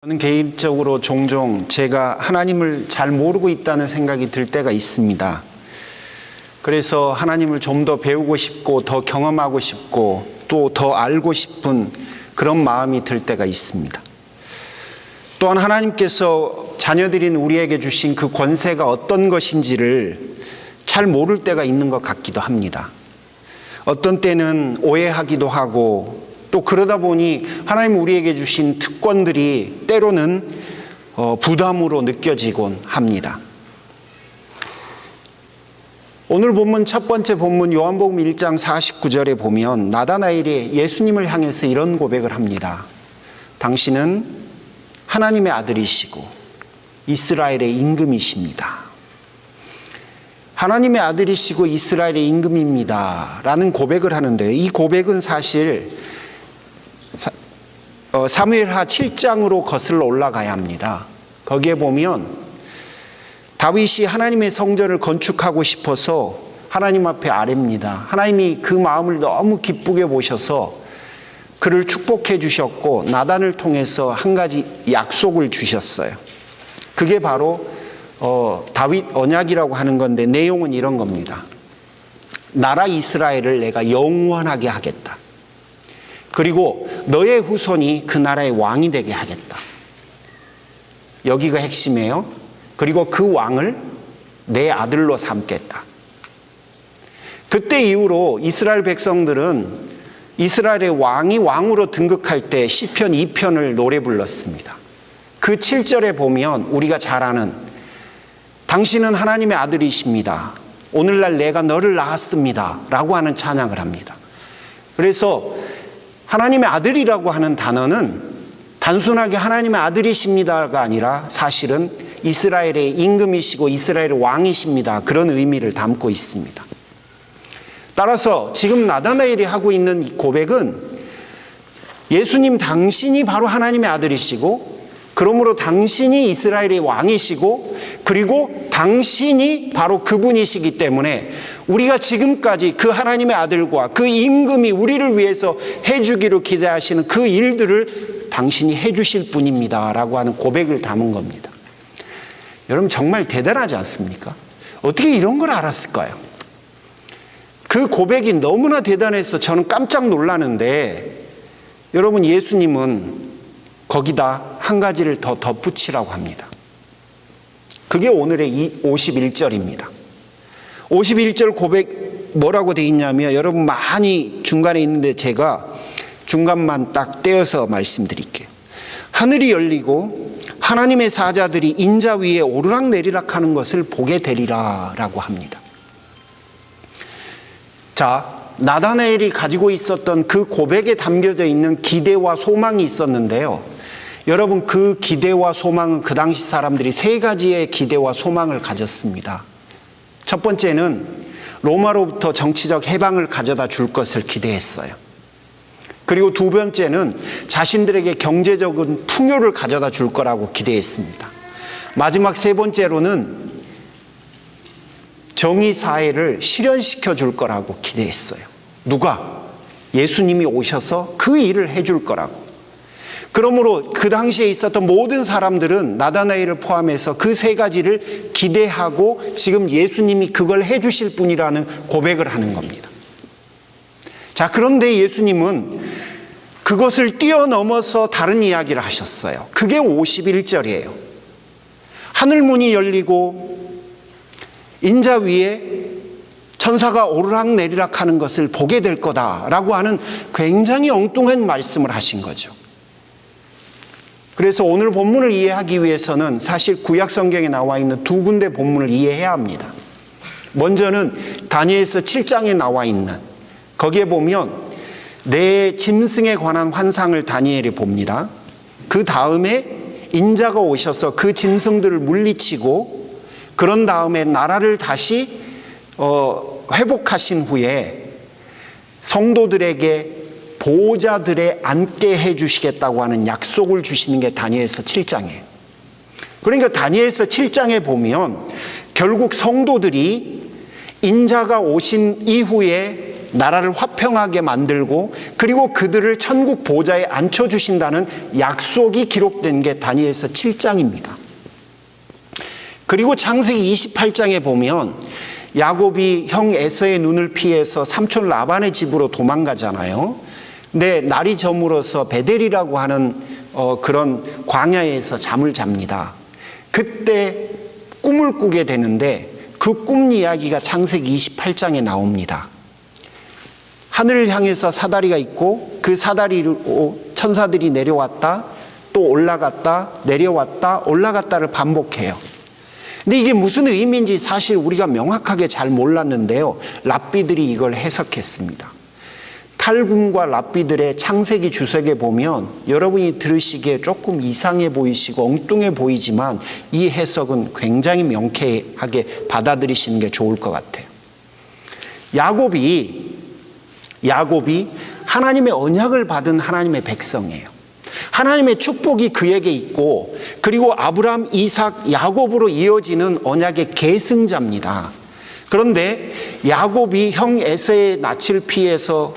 저는 개인적으로 종종 제가 하나님을 잘 모르고 있다는 생각이 들 때가 있습니다. 그래서 하나님을 좀 더 배우고 싶고 더 경험하고 싶고 또 더 알고 싶은 그런 마음이 들 때가 있습니다. 또한 하나님께서 자녀들인 우리에게 주신 그 권세가 어떤 것인지를 잘 모를 때가 있는 것 같기도 합니다. 어떤 때는 오해하기도 하고 또 그러다 보니 하나님 우리에게 주신 특권들이 때로는 부담으로 느껴지곤 합니다. 오늘 본문 첫 번째 본문 요한복음 1장 49절에 보면 나다나엘이 예수님을 향해서 이런 고백을 합니다. 당신은 하나님의 아들이시고 이스라엘의 임금이십니다. 하나님의 아들이시고 이스라엘의 임금입니다 라는 고백을 하는데, 이 고백은 사실 사무엘하 7장으로 거슬러 올라가야 합니다. 거기에 보면 다윗이 하나님의 성전을 건축하고 싶어서 하나님 앞에 아뢰입니다. 하나님이 그 마음을 너무 기쁘게 보셔서 그를 축복해 주셨고 나단을 통해서 한 가지 약속을 주셨어요. 그게 바로 다윗 언약이라고 하는 건데, 내용은 이런 겁니다. 나라 이스라엘을 내가 영원하게 하겠다. 그리고 너의 후손이 그 나라의 왕이 되게 하겠다. 여기가 핵심이에요. 그리고 그 왕을 내 아들로 삼겠다. 그때 이후로 이스라엘 백성들은 이스라엘의 왕이 왕으로 등극할 때 시편 2편을 노래 불렀습니다. 그 7절에 보면 우리가 잘 아는 당신은 하나님의 아들이십니다. 오늘날 내가 너를 낳았습니다 라고 하는 찬양을 합니다. 그래서 하나님의 아들이라고 하는 단어는 단순하게 하나님의 아들이십니다가 아니라 사실은 이스라엘의 임금이시고 이스라엘의 왕이십니다, 그런 의미를 담고 있습니다. 따라서 지금 나다나엘이 하고 있는 이 고백은 예수님 당신이 바로 하나님의 아들이시고, 그러므로 당신이 이스라엘의 왕이시고, 그리고 당신이 바로 그분이시기 때문에 우리가 지금까지 그 하나님의 아들과 그 임금이 우리를 위해서 해주기로 기대하시는 그 일들을 당신이 해주실 분입니다 라고 하는 고백을 담은 겁니다. 여러분 정말 대단하지 않습니까? 어떻게 이런 걸 알았을까요? 그 고백이 너무나 대단해서 저는 깜짝 놀라는데, 여러분 뭐예수님은 거기다 한 가지를 더 덧붙이라고 합니다. 그게 오늘의 51절입니다. 51절 고백 뭐라고 되어 있냐면, 여러분 많이 중간에 있는데 제가 중간만 딱 떼어서 말씀드릴게요. 하늘이 열리고 하나님의 사자들이 인자 위에 오르락내리락 하는 것을 보게 되리라 라고 합니다. 자, 나다나엘이 가지고 있었던 그 고백에 담겨져 있는 기대와 소망이 있었는데요. 여러분 그 기대와 소망은 그 당시 사람들이 세 가지의 기대와 소망을 가졌습니다. 첫 번째는 로마로부터 정치적 해방을 가져다 줄 것을 기대했어요. 그리고 두 번째는 자신들에게 경제적인 풍요를 가져다 줄 거라고 기대했습니다. 마지막 세 번째로는 정의사회를 실현시켜 줄 거라고 기대했어요. 누가? 예수님이 오셔서 그 일을 해줄 거라고. 그러므로 그 당시에 있었던 모든 사람들은 나다나엘을 포함해서 그 세 가지를 기대하고 지금 예수님이 그걸 해주실 분이라는 고백을 하는 겁니다. 자, 그런데 예수님은 그것을 뛰어넘어서 다른 이야기를 하셨어요. 그게 51절이에요. 하늘문이 열리고 인자 위에 천사가 오르락내리락 하는 것을 보게 될 거다라고 하는 굉장히 엉뚱한 말씀을 하신 거죠. 그래서 오늘 본문을 이해하기 위해서는 사실 구약 성경에 나와 있는 두 군데 본문을 이해해야 합니다. 먼저는 다니엘서 7장에 나와 있는, 거기에 보면 내 짐승에 관한 환상을 다니엘이 봅니다. 그 다음에 인자가 오셔서 그 짐승들을 물리치고 그런 다음에 나라를 다시 회복하신 후에 성도들에게 보호자들에 앉게 해주시겠다고 하는 약속을 주시는 게 다니엘서 7장이에요. 그러니까 다니엘서 7장에 보면 결국 성도들이 인자가 오신 이후에 나라를 화평하게 만들고 그리고 그들을 천국 보좌에 앉혀주신다는 약속이 기록된 게 다니엘서 7장입니다. 그리고 창세기 28장에 보면 야곱이 형 에서의 눈을 피해서 삼촌 라반의 집으로 도망가잖아요. 근데 날이 저물어서 베델이라고 하는 그런 광야에서 잠을 잡니다. 그때 꿈을 꾸게 되는데 그 꿈 이야기가 창세기 28장에 나옵니다. 하늘을 향해서 사다리가 있고 그 사다리로 천사들이 내려왔다 또 올라갔다 내려왔다 올라갔다를 반복해요. 근데 이게 무슨 의미인지 사실 우리가 명확하게 잘 몰랐는데요. 랍비들이 이걸 해석했습니다. 탈굼과 랍비들의 창세기 주석에 보면 여러분이 들으시기에 조금 이상해 보이시고 엉뚱해 보이지만 이 해석은 굉장히 명쾌하게 받아들이시는 게 좋을 것 같아요. 야곱이 하나님의 언약을 받은 하나님의 백성이에요. 하나님의 축복이 그에게 있고 그리고 아브라함, 이삭, 야곱으로 이어지는 언약의 계승자입니다. 그런데 야곱이 형 에서의 낯을 피해서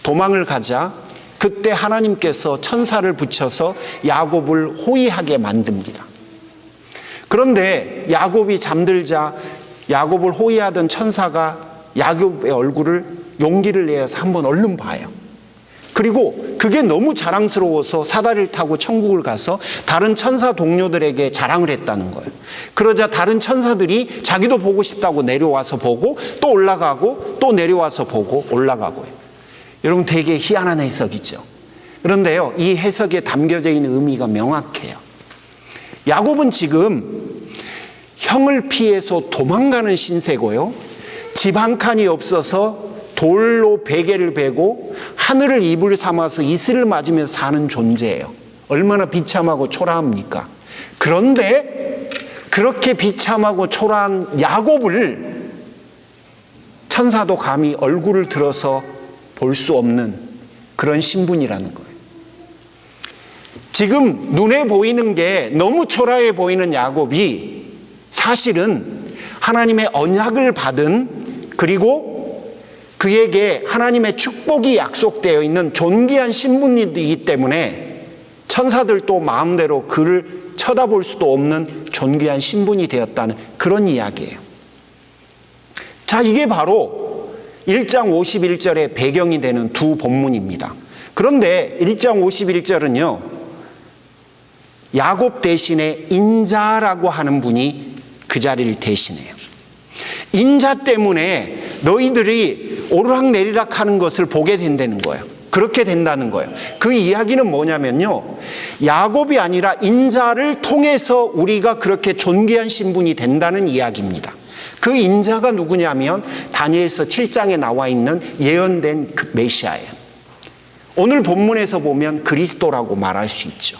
도망을 가자 그때 하나님께서 천사를 붙여서 야곱을 호위하게 만듭니다. 그런데 야곱이 잠들자 야곱을 호위하던 천사가 야곱의 얼굴을 용기를 내어서 한번 얼른 봐요. 그리고 그게 너무 자랑스러워서 사다리를 타고 천국을 가서 다른 천사 동료들에게 자랑을 했다는 거예요. 그러자 다른 천사들이 자기도 보고 싶다고 내려와서 보고 또 올라가고 또 내려와서 보고 올라가고요. 여러분 되게 희한한 해석이죠. 그런데요, 이 해석에 담겨져 있는 의미가 명확해요. 야곱은 지금 형을 피해서 도망가는 신세고요. 집 한 칸이 없어서 돌로 베개를 베고 하늘을 이불 삼아서 이슬을 맞으며 사는 존재예요. 얼마나 비참하고 초라합니까? 그런데 그렇게 비참하고 초라한 야곱을 천사도 감히 얼굴을 들어서 볼 수 없는 그런 신분이라는 거예요. 지금 눈에 보이는 게 너무 초라해 보이는 야곱이 사실은 하나님의 언약을 받은 그리고 그에게 하나님의 축복이 약속되어 있는 존귀한 신분이기 때문에 천사들도 마음대로 그를 쳐다볼 수도 없는 존귀한 신분이 되었다는 그런 이야기예요. 자, 이게 바로 1장 51절의 배경이 되는 두 본문입니다. 그런데 1장 51절은요, 야곱 대신에 인자라고 하는 분이 그 자리를 대신해요. 인자 때문에 너희들이 오르락내리락 하는 것을 보게 된다는 거예요. 그렇게 된다는 거예요. 그 이야기는 뭐냐면요, 야곱이 아니라 인자를 통해서 우리가 그렇게 존귀한 신분이 된다는 이야기입니다. 그 인자가 누구냐면 다니엘서 7장에 나와 있는 예언된 그 메시아예요. 오늘 본문에서 보면 그리스도라고 말할 수 있죠.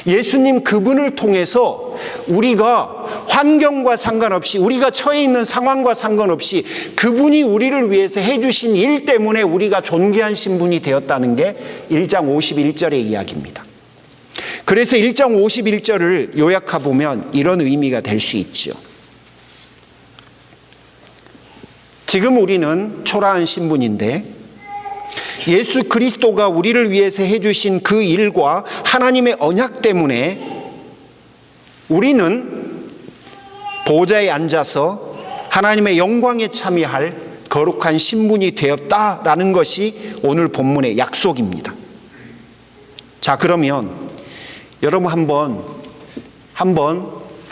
예수님 그분을 통해서 우리가 환경과 상관없이 우리가 처해 있는 상황과 상관없이 그분이 우리를 위해서 해주신 일 때문에 우리가 존귀한 신분이 되었다는 게 1장 51절의 이야기입니다. 그래서 1장 51절을 요약해보면 이런 의미가 될 수 있죠. 지금 우리는 초라한 신분인데 예수 그리스도가 우리를 위해서 해주신 그 일과 하나님의 언약 때문에 우리는 보좌에 앉아서 하나님의 영광에 참여할 거룩한 신분이 되었다라는 것이 오늘 본문의 약속입니다. 자, 그러면 여러분 한번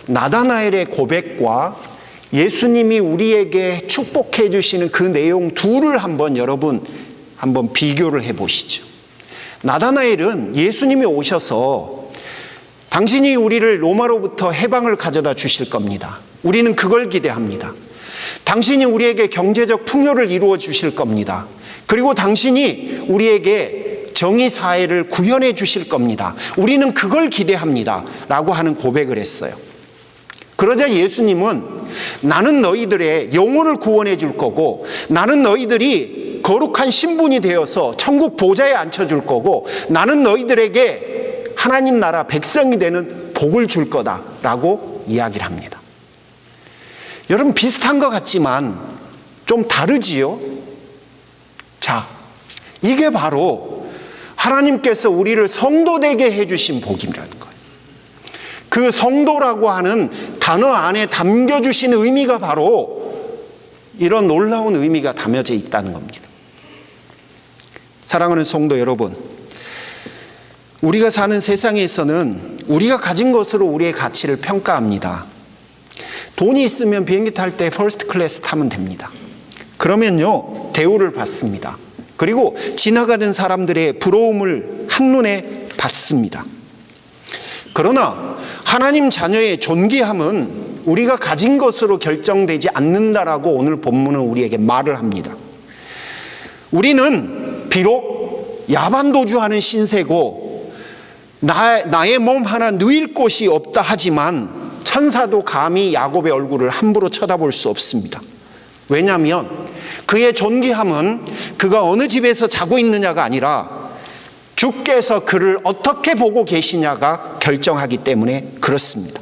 나다나엘의 고백과 예수님이 우리에게 축복해 주시는 그 내용 둘을 한번 비교를 해 보시죠. 나다나엘은 예수님이 오셔서 당신이 우리를 로마로부터 해방을 가져다 주실 겁니다. 우리는 그걸 기대합니다. 당신이 우리에게 경제적 풍요를 이루어 주실 겁니다. 그리고 당신이 우리에게 정의 사회를 구현해 주실 겁니다. 우리는 그걸 기대합니다. 라고 하는 고백을 했어요. 그러자 예수님은 나는 너희들의 영혼을 구원해 줄 거고 나는 너희들이 거룩한 신분이 되어서 천국 보좌에 앉혀줄 거고 나는 너희들에게 하나님 나라 백성이 되는 복을 줄 거다라고 이야기를 합니다. 여러분 비슷한 것 같지만 좀 다르지요? 자, 이게 바로 하나님께서 우리를 성도되게 해주신 복이라는 거예요. 그 성도라고 하는 단어 안에 담겨주신 의미가 바로 이런 놀라운 의미가 담겨져 있다는 겁니다. 사랑하는 성도 여러분, 우리가 사는 세상에서는 우리가 가진 것으로 우리의 가치를 평가합니다. 돈이 있으면 비행기 탈 때 퍼스트 클래스 타면 됩니다. 그러면요, 대우를 받습니다. 그리고 지나가는 사람들의 부러움을 한눈에 받습니다. 그러나 하나님 자녀의 존귀함은 우리가 가진 것으로 결정되지 않는다라고 오늘 본문은 우리에게 말을 합니다. 우리는 비록 야반도주하는 신세고 나의 몸 하나 누일 곳이 없다 하지만 천사도 감히 야곱의 얼굴을 함부로 쳐다볼 수 없습니다. 왜냐하면 그의 존귀함은 그가 어느 집에서 자고 있느냐가 아니라 주께서 그를 어떻게 보고 계시냐가 결정하기 때문에 그렇습니다.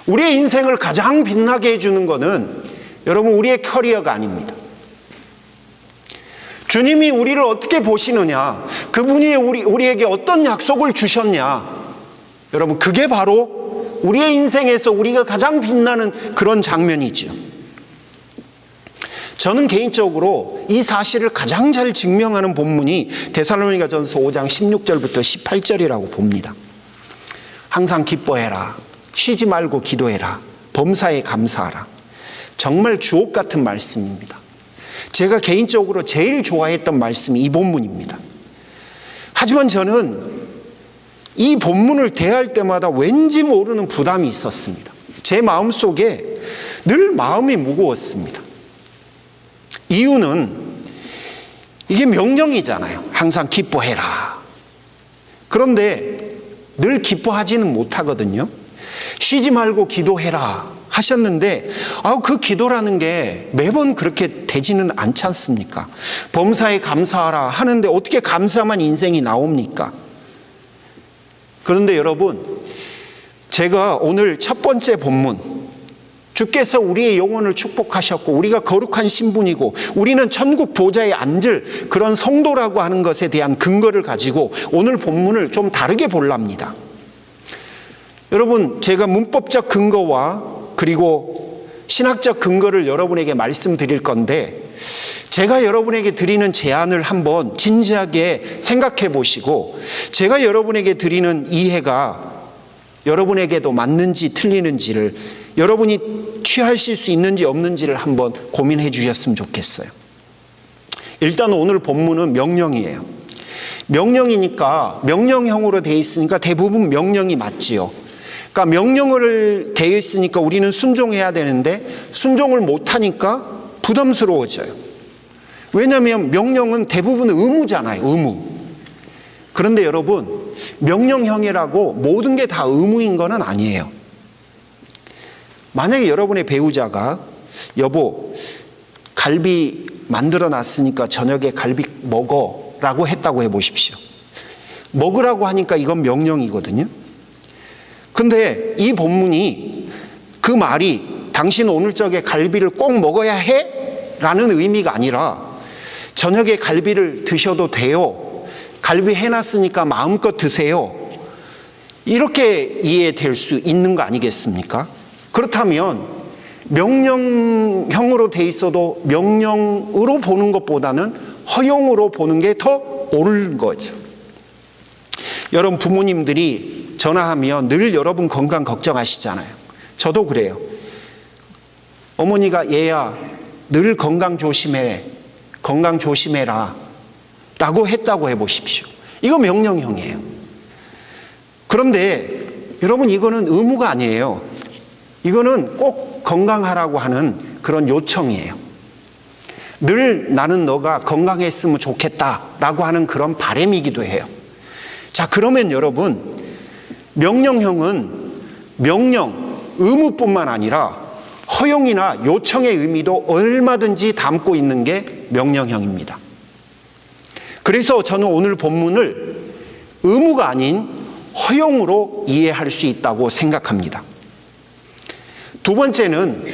우리의 인생을 가장 빛나게 해주는 것은 여러분 우리의 커리어가 아닙니다. 주님이 우리를 어떻게 보시느냐, 그분이 우리에게 어떤 약속을 주셨냐, 여러분 그게 바로 우리의 인생에서 우리가 가장 빛나는 그런 장면이죠. 저는 개인적으로 이 사실을 가장 잘 증명하는 본문이 데살로니가전서 5장 16절부터 18절이라고 봅니다. 항상 기뻐해라, 쉬지 말고 기도해라, 범사에 감사하라. 정말 주옥 같은 말씀입니다. 제가 개인적으로 제일 좋아했던 말씀이 이 본문입니다. 하지만 저는 이 본문을 대할 때마다 왠지 모르는 부담이 있었습니다. 제 마음속에 늘 마음이 무거웠습니다. 이유는 이게 명령이잖아요. 항상 기뻐해라. 그런데 늘 기뻐하지는 못하거든요. 쉬지 말고 기도해라 하셨는데 그 기도라는 게 매번 그렇게 되지는 않지 않습니까? 범사에 감사하라 하는데 어떻게 감사만 인생이 나옵니까? 그런데 여러분, 제가 오늘 첫 번째 본문, 주께서 우리의 영혼을 축복하셨고 우리가 거룩한 신분이고 우리는 천국 보좌에 앉을 그런 성도라고 하는 것에 대한 근거를 가지고 오늘 본문을 좀 다르게 볼랍니다. 여러분, 제가 문법적 근거와 그리고 신학적 근거를 여러분에게 말씀드릴 건데 제가 여러분에게 드리는 제안을 한번 진지하게 생각해 보시고 제가 여러분에게 드리는 이해가 여러분에게도 맞는지 틀리는지를 여러분이 취하실 수 있는지 없는지를 한번 고민해 주셨으면 좋겠어요. 일단 오늘 본문은 명령이에요. 명령이니까 명령형으로 되어 있으니까 대부분 명령이 맞지요. 그러니까 명령을 되어 있으니까 우리는 순종해야 되는데 순종을 못하니까 부담스러워져요. 왜냐하면 명령은 대부분 의무잖아요. 의무. 그런데 여러분, 명령형이라고 모든 게 다 의무인 건 아니에요. 만약에 여러분의 배우자가 여보 갈비 만들어 놨으니까 저녁에 갈비 먹어 라고 했다고 해보십시오. 먹으라고 하니까 이건 명령이거든요. 근데 이 본문이 그 말이 당신 오늘 저녁에 갈비를 꼭 먹어야 해? 라는 의미가 아니라 저녁에 갈비를 드셔도 돼요. 갈비 해놨으니까 마음껏 드세요. 이렇게 이해될 수 있는 거 아니겠습니까? 그렇다면 명령형으로 돼 있어도 명령으로 보는 것보다는 허용으로 보는 게 더 옳은 거죠. 여러분 부모님들이 전화하면 늘 여러분 건강 걱정하시잖아요. 저도 그래요. 어머니가 얘야 늘 건강 조심해, 건강 조심해라 라고 했다고 해보십시오. 이거 명령형이에요. 그런데 여러분 이거는 의무가 아니에요. 이거는 꼭 건강하라고 하는 그런 요청이에요. 늘 나는 너가 건강했으면 좋겠다라고 하는 그런 바람이기도 해요. 자, 그러면 여러분 명령형은 명령, 의무뿐만 아니라 허용이나 요청의 의미도 얼마든지 담고 있는 게 명령형입니다. 그래서 저는 오늘 본문을 의무가 아닌 허용으로 이해할 수 있다고 생각합니다. 두 번째는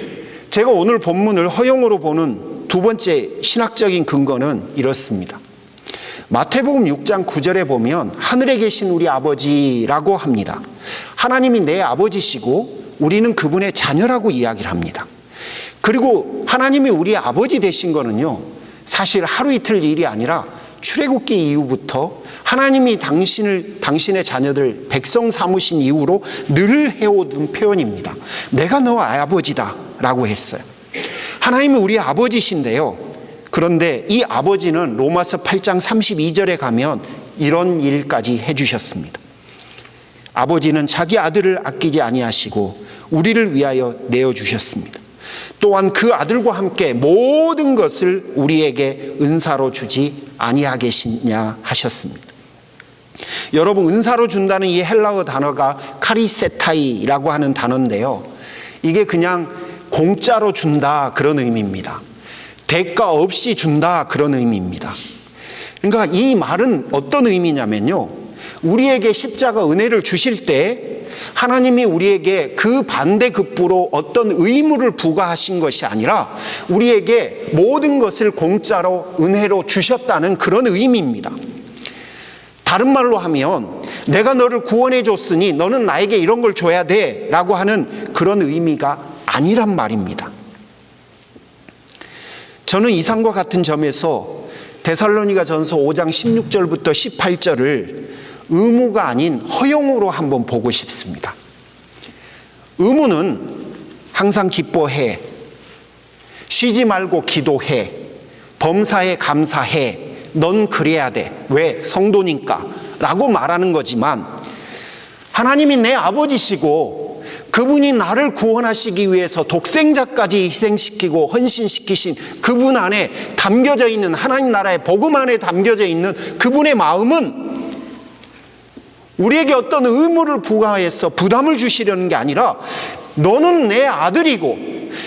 제가 오늘 본문을 허용으로 보는 두 번째 신학적인 근거는 이렇습니다. 마태복음 6장 9절에 보면 하늘에 계신 우리 아버지라고 합니다. 하나님이 내 아버지시고 우리는 그분의 자녀라고 이야기를 합니다. 그리고 하나님이 우리 아버지 되신 거는요, 사실 하루 이틀 일이 아니라 출애굽기 이후부터 하나님이 당신의 자녀들 백성 삼으신 이후로 늘 해오던 표현입니다. 내가 너 아버지다 라고 했어요. 하나님이 우리 아버지신데요, 그런데 이 아버지는 로마서 8장 32절에 가면 이런 일까지 해주셨습니다. 아버지는 자기 아들을 아끼지 아니하시고 우리를 위하여 내어주셨습니다. 또한 그 아들과 함께 모든 것을 우리에게 은사로 주지 아니하겠느냐 하셨습니다. 여러분, 은사로 준다는 이 헬라어 단어가 카리세타이라고 하는 단어인데요, 이게 그냥 공짜로 준다 그런 의미입니다. 대가 없이 준다 그런 의미입니다. 그러니까 이 말은 어떤 의미냐면요, 우리에게 십자가 은혜를 주실 때 하나님이 우리에게 그 반대급부로 어떤 의무를 부과하신 것이 아니라 우리에게 모든 것을 공짜로 은혜로 주셨다는 그런 의미입니다. 다른 말로 하면 내가 너를 구원해 줬으니 너는 나에게 이런 걸 줘야 돼 라고 하는 그런 의미가 아니란 말입니다. 저는 이상과 같은 점에서 데살로니가전서 5장 16절부터 18절을 의무가 아닌 허용으로 한번 보고 싶습니다. 의무는 항상 기뻐해, 쉬지 말고 기도해, 범사에 감사해, 넌 그래야 돼. 왜? 성도니까 라고 말하는 거지만, 하나님이 내 아버지시고 그분이 나를 구원하시기 위해서 독생자까지 희생시키고 헌신시키신 그분 안에 담겨져 있는, 하나님 나라의 복음 안에 담겨져 있는 그분의 마음은 우리에게 어떤 의무를 부과해서 부담을 주시려는 게 아니라, 너는 내 아들이고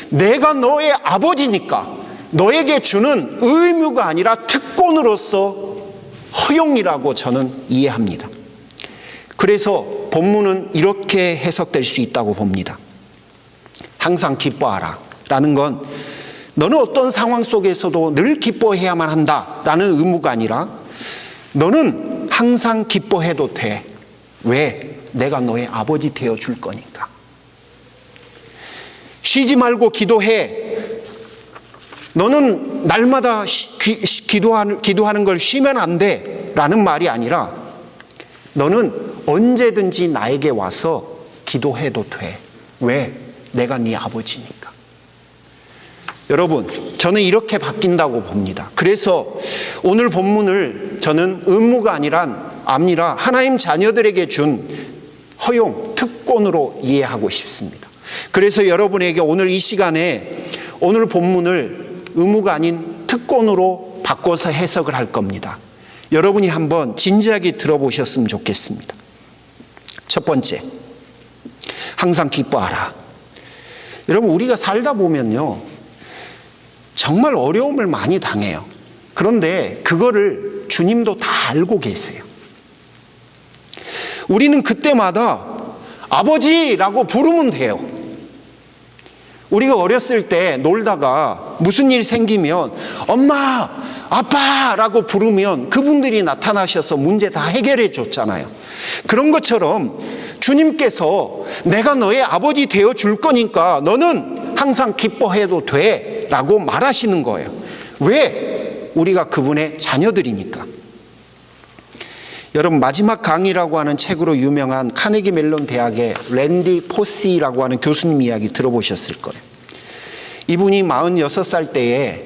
내가 너의 아버지니까 너에게 주는 의무가 아니라 특권으로서 허용이라고 저는 이해합니다. 그래서 본문은 이렇게 해석될 수 있다고 봅니다. 항상 기뻐하라 라는 건 너는 어떤 상황 속에서도 늘 기뻐해야만 한다라는 의무가 아니라, 너는 항상 기뻐해도 돼. 왜? 내가 너의 아버지 되어 줄 거니까. 쉬지 말고 기도해. 너는 날마다 기도하는 걸 쉬면 안 돼 라는 말이 아니라, 너는 언제든지 나에게 와서 기도해도 돼. 왜? 내가 네 아버지니까. 여러분, 저는 이렇게 바뀐다고 봅니다. 그래서 오늘 본문을 저는 의무가 아니라 하나님 자녀들에게 준 허용, 특권으로 이해하고 싶습니다. 그래서 여러분에게 오늘 이 시간에 오늘 본문을 의무가 아닌 특권으로 바꿔서 해석을 할 겁니다. 여러분이 한번 진지하게 들어보셨으면 좋겠습니다. 첫 번째, 항상 기뻐하라. 여러분, 우리가 살다 보면요, 정말 어려움을 많이 당해요. 그런데 그거를 주님도 다 알고 계세요. 우리는 그때마다 아버지라고 부르면 돼요. 우리가 어렸을 때 놀다가 무슨 일 생기면 엄마, 아빠라고 부르면 그분들이 나타나셔서 문제 다 해결해 줬잖아요. 그런 것처럼 주님께서 내가 너의 아버지 되어 줄 거니까 너는 항상 기뻐해도 돼 라고 말하시는 거예요. 왜? 우리가 그분의 자녀들이니까. 여러분, 마지막 강의라고 하는 책으로 유명한 카네기 멜론 대학의 랜디 포시라고 하는 교수님 이야기 들어보셨을 거예요. 이분이 46살 때에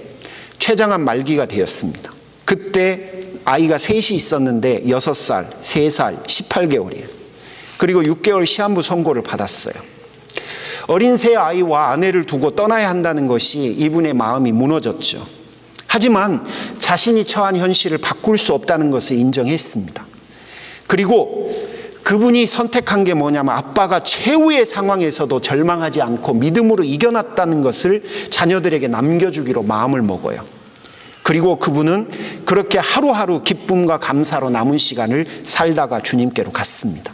췌장암 말기가 되었습니다. 그때 아이가 셋이 있었는데 6살, 3살, 18개월이에요. 그리고 6개월 시한부 선고를 받았어요. 어린 새 아이와 아내를 두고 떠나야 한다는 것이 이분의 마음이 무너졌죠. 하지만 자신이 처한 현실을 바꿀 수 없다는 것을 인정했습니다. 그리고 그분이 선택한 게 뭐냐면, 아빠가 최후의 상황에서도 절망하지 않고 믿음으로 이겨났다는 것을 자녀들에게 남겨주기로 마음을 먹어요. 그리고 그분은 그렇게 하루하루 기쁨과 감사로 남은 시간을 살다가 주님께로 갔습니다.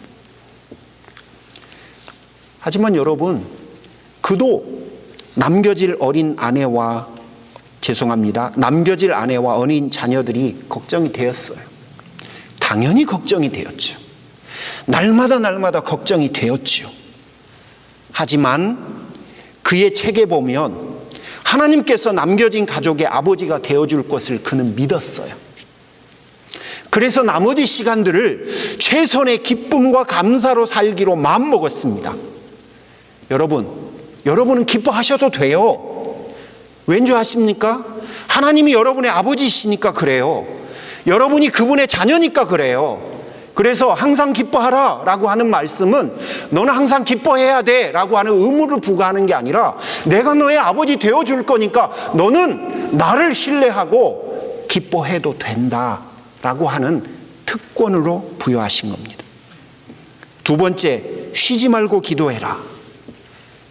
하지만 여러분, 그도 남겨질 어린 아내와 남겨질 아내와 어린 자녀들이 걱정이 되었어요. 당연히 걱정이 되었죠. 날마다 걱정이 되었죠. 하지만 그의 책에 보면 하나님께서 남겨진 가족의 아버지가 되어줄 것을 그는 믿었어요. 그래서 나머지 시간들을 최선의 기쁨과 감사로 살기로 마음먹었습니다. 여러분은 기뻐하셔도 돼요. 왠지 아십니까? 하나님이 여러분의 아버지시니까 그래요. 여러분이 그분의 자녀니까 그래요. 그래서 항상 기뻐하라 라고 하는 말씀은 너는 항상 기뻐해야 돼 라고 하는 의무를 부과하는 게 아니라 내가 너의 아버지 되어줄 거니까 너는 나를 신뢰하고 기뻐해도 된다 라고 하는 특권으로 부여하신 겁니다. 두 번째, 쉬지 말고 기도해라.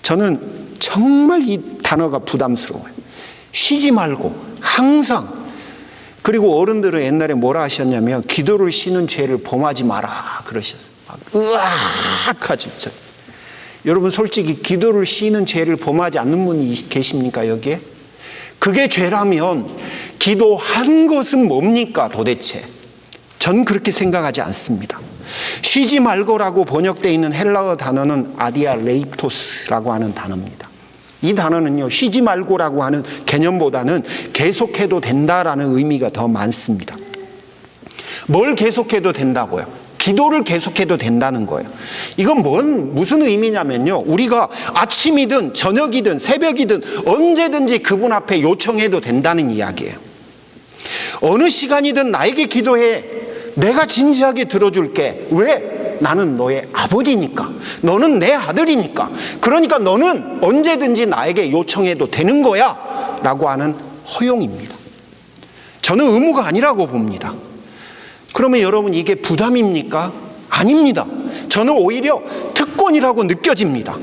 저는 정말 이 단어가 부담스러워요. 쉬지 말고 항상. 그리고 어른들은 옛날에 뭐라 하셨냐면 기도를 쉬는 죄를 범하지 마라 그러셨어요. 으악 하죠. 여러분 솔직히 기도를 쉬는 죄를 범하지 않는 분이 계십니까 여기에? 그게 죄라면 기도한 것은 뭡니까 도대체? 전 그렇게 생각하지 않습니다. 쉬지 말고라고 번역되어 있는 헬라어 단어는 아디아 레이토스라고 하는 단어입니다. 이 단어는요, 쉬지 말고라고 하는 개념보다는 계속해도 된다라는 의미가 더 많습니다. 뭘 계속해도 된다고요? 기도를 계속해도 된다는 거예요. 이건 무슨 의미냐면요, 우리가 아침이든 저녁이든 새벽이든 언제든지 그분 앞에 요청해도 된다는 이야기예요. 어느 시간이든 나에게 기도해. 내가 진지하게 들어줄게. 왜? 나는 너의 아버지니까. 너는 내 아들이니까. 그러니까 너는 언제든지 나에게 요청해도 되는 거야 라고 하는 허용입니다. 저는 의무가 아니라고 봅니다. 그러면 여러분 이게 부담입니까? 아닙니다. 저는 오히려 특권이라고 느껴집니다.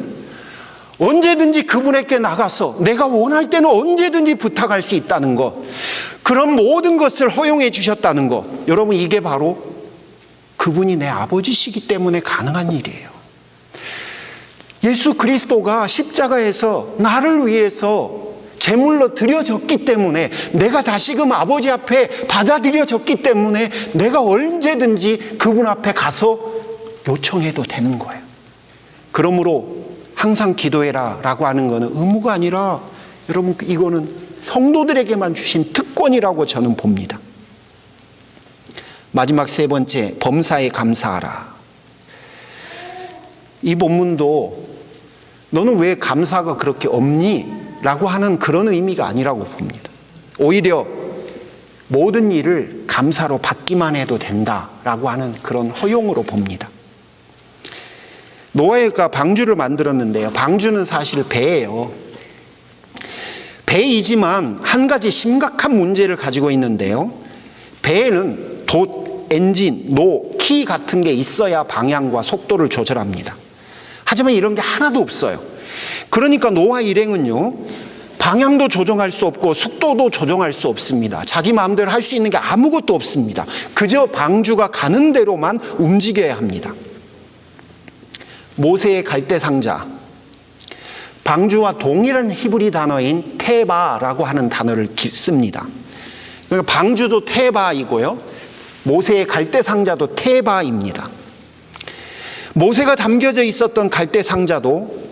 언제든지 그분에게 나가서 내가 원할 때는 언제든지 부탁할 수 있다는 것, 그런 모든 것을 허용해 주셨다는 것, 여러분 이게 바로 그분이 내 아버지시기 때문에 가능한 일이에요. 예수 그리스도가 십자가에서 나를 위해서 제물로 드려졌기 때문에, 내가 다시금 아버지 앞에 받아들여졌기 때문에 내가 언제든지 그분 앞에 가서 요청해도 되는 거예요. 그러므로 항상 기도해라 라고 하는 것은 의무가 아니라 여러분 이거는 성도들에게만 주신 특권이라고 저는 봅니다. 마지막 세 번째, 범사에 감사하라. 이 본문도 너는 왜 감사가 그렇게 없니? 라고 하는 그런 의미가 아니라고 봅니다. 오히려 모든 일을 감사로 받기만 해도 된다라고 하는 그런 허용으로 봅니다. 노아가 방주를 만들었는데요, 방주는 사실 배예요. 배이지만 한 가지 심각한 문제를 가지고 있는데요, 배에는 돛, 엔진, 노, 키 같은 게 있어야 방향과 속도를 조절합니다. 하지만 이런 게 하나도 없어요. 그러니까 노아 일행은요, 방향도 조정할 수 없고 속도도 조정할 수 없습니다. 자기 마음대로 할 수 있는 게 아무것도 없습니다. 그저 방주가 가는 대로만 움직여야 합니다. 모세의 갈대상자, 방주와 동일한 히브리 단어인 테바라고 하는 단어를 씁니다. 그러니까 방주도 테바이고요, 모세의 갈대상자도 테바입니다. 모세가 담겨져 있었던 갈대상자도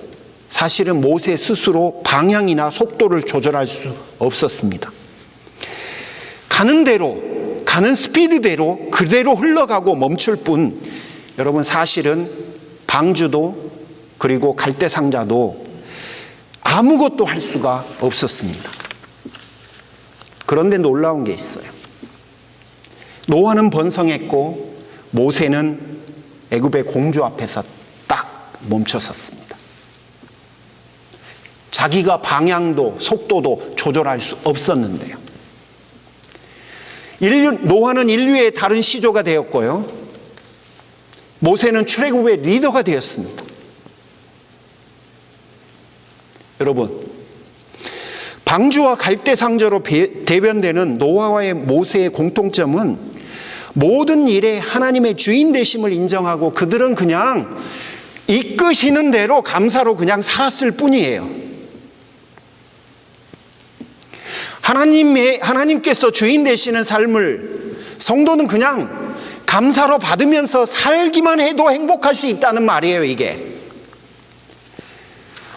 사실은 모세 스스로 방향이나 속도를 조절할 수 없었습니다. 가는 대로, 가는 스피드대로 그대로 흘러가고 멈출 뿐, 여러분 사실은 방주도 그리고 갈대상자도 아무것도 할 수가 없었습니다. 그런데 놀라운 게 있어요. 노아는 번성했고 모세는 애굽의 공주 앞에서 딱 멈춰섰습니다. 자기가 방향도 속도도 조절할 수 없었는데요. 노아는 인류의 다른 시조가 되었고요, 모세는 출애굽의 리더가 되었습니다. 여러분, 방주와 갈대상자로 대변되는 노아와의 모세의 공통점은 모든 일에 하나님의 주인 되심을 인정하고 그들은 그냥 이끄시는 대로 감사로 그냥 살았을 뿐이에요. 하나님께서 주인 되시는 삶을 성도는 그냥 감사로 받으면서 살기만 해도 행복할 수 있다는 말이에요. 이게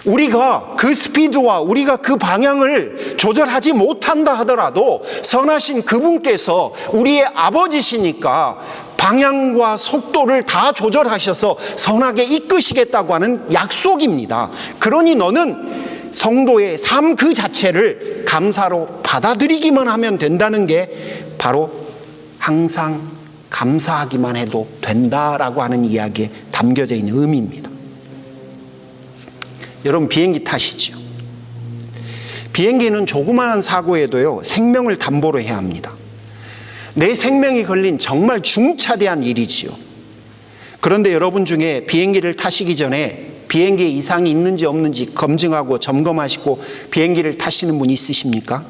우리가 그 스피드와 우리가 그 방향을 조절하지 못한다 하더라도 선하신 그분께서 우리의 아버지시니까 방향과 속도를 다 조절하셔서 선하게 이끄시겠다고 하는 약속입니다. 그러니 너는 성도의 삶 그 자체를 감사로 받아들이기만 하면 된다는 게 바로 항상 감사하기만 해도 된다라고 하는 이야기에 담겨져 있는 의미입니다. 여러분, 비행기 타시죠? 비행기는 조그마한 사고에도요, 생명을 담보로 해야 합니다. 내 생명이 걸린 정말 중차대한 일이지요. 그런데 여러분 중에 비행기를 타시기 전에 비행기에 이상이 있는지 없는지 검증하고 점검하시고 비행기를 타시는 분이 있으십니까?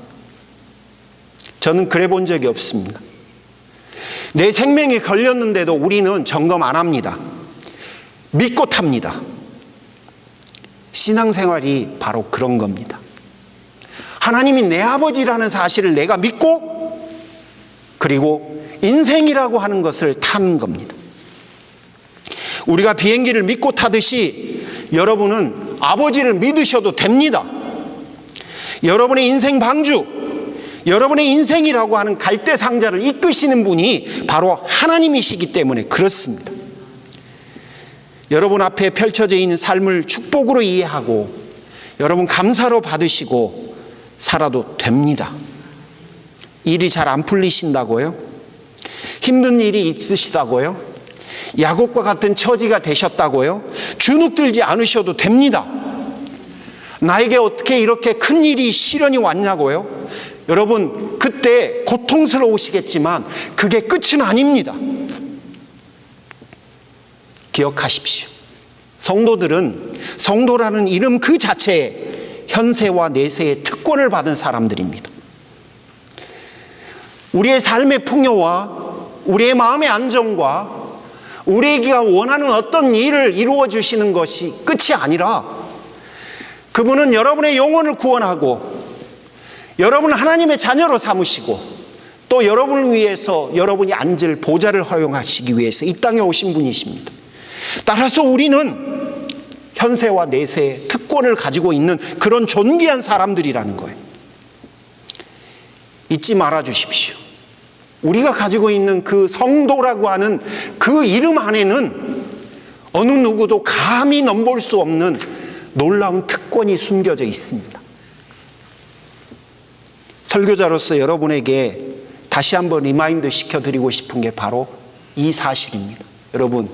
저는 그래 본 적이 없습니다. 내 생명이 걸렸는데도 우리는 점검 안 합니다. 믿고 탑니다. 신앙생활이 바로 그런 겁니다. 하나님이 내 아버지라는 사실을 내가 믿고 그리고 인생이라고 하는 것을 타는 겁니다. 우리가 비행기를 믿고 타듯이 여러분은 아버지를 믿으셔도 됩니다. 여러분의 인생 방주, 여러분의 인생이라고 하는 갈대 상자를 이끄시는 분이 바로 하나님이시기 때문에 그렇습니다. 여러분 앞에 펼쳐져 있는 삶을 축복으로 이해하고 여러분 감사로 받으시고 살아도 됩니다. 일이 잘 안 풀리신다고요? 힘든 일이 있으시다고요? 야곱과 같은 처지가 되셨다고요? 주눅들지 않으셔도 됩니다. 나에게 어떻게 이렇게 큰 일이 시련이 왔냐고요? 여러분, 그때 고통스러우시겠지만 그게 끝은 아닙니다. 기억하십시오. 성도들은 성도라는 이름 그 자체에 현세와 내세의 특권을 받은 사람들입니다. 우리의 삶의 풍요와 우리의 마음의 안정과 우리에게 원하는 어떤 일을 이루어 주시는 것이 끝이 아니라 그분은 여러분의 영혼을 구원하고 여러분을 하나님의 자녀로 삼으시고 또 여러분을 위해서 여러분이 앉을 보좌를 허용하시기 위해서 이 땅에 오신 분이십니다. 따라서 우리는 현세와 내세의 특권을 가지고 있는 그런 존귀한 사람들이라는 거예요. 잊지 말아 주십시오. 우리가 가지고 있는 그 성도라고 하는 그 이름 안에는 어느 누구도 감히 넘볼 수 없는 놀라운 특권이 숨겨져 있습니다. 설교자로서 여러분에게 다시 한번 리마인드 시켜드리고 싶은 게 바로 이 사실입니다. 여러분,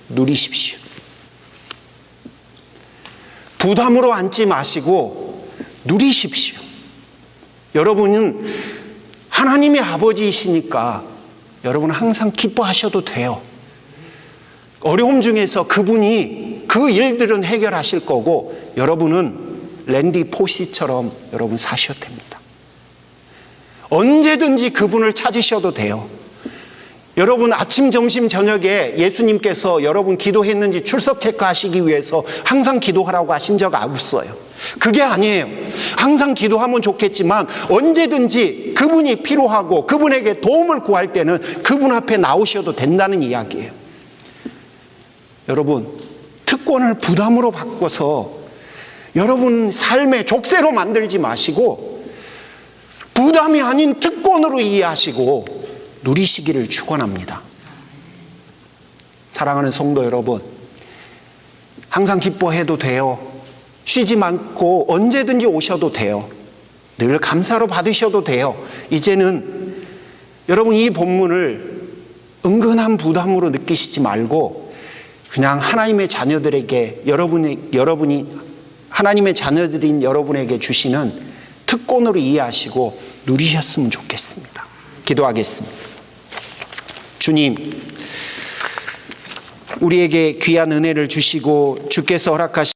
누리십시오. 부담으로 안지 마시고 누리십시오. 여러분은 하나님의 아버지이시니까 여러분은 항상 기뻐하셔도 돼요. 어려움 중에서 그분이 그 일들은 해결하실 거고 여러분은 랜디 포시처럼 여러분 사셔도 됩니다. 언제든지 그분을 찾으셔도 돼요. 여러분 아침, 점심, 저녁에 예수님께서 여러분 기도했는지 출석 체크하시기 위해서 항상 기도하라고 하신 적 없어요. 그게 아니에요. 항상 기도하면 좋겠지만 언제든지 그분이 필요하고 그분에게 도움을 구할 때는 그분 앞에 나오셔도 된다는 이야기예요. 여러분, 특권을 부담으로 바꿔서 여러분 삶의 족쇄로 만들지 마시고 부담이 아닌 특권으로 이해하시고 누리시기를 축원합니다. 사랑하는 성도 여러분, 항상 기뻐해도 돼요. 쉬지 않고 언제든지 오셔도 돼요. 늘 감사로 받으셔도 돼요. 이제는 여러분 이 본문을 은근한 부담으로 느끼시지 말고 그냥 하나님의 자녀들에게 여러분이 하나님의 자녀들인 여러분에게 주시는 특권으로 이해하시고 누리셨으면 좋겠습니다. 기도하겠습니다. 주님, 우리에게 귀한 은혜를 주시고 주께서 허락하신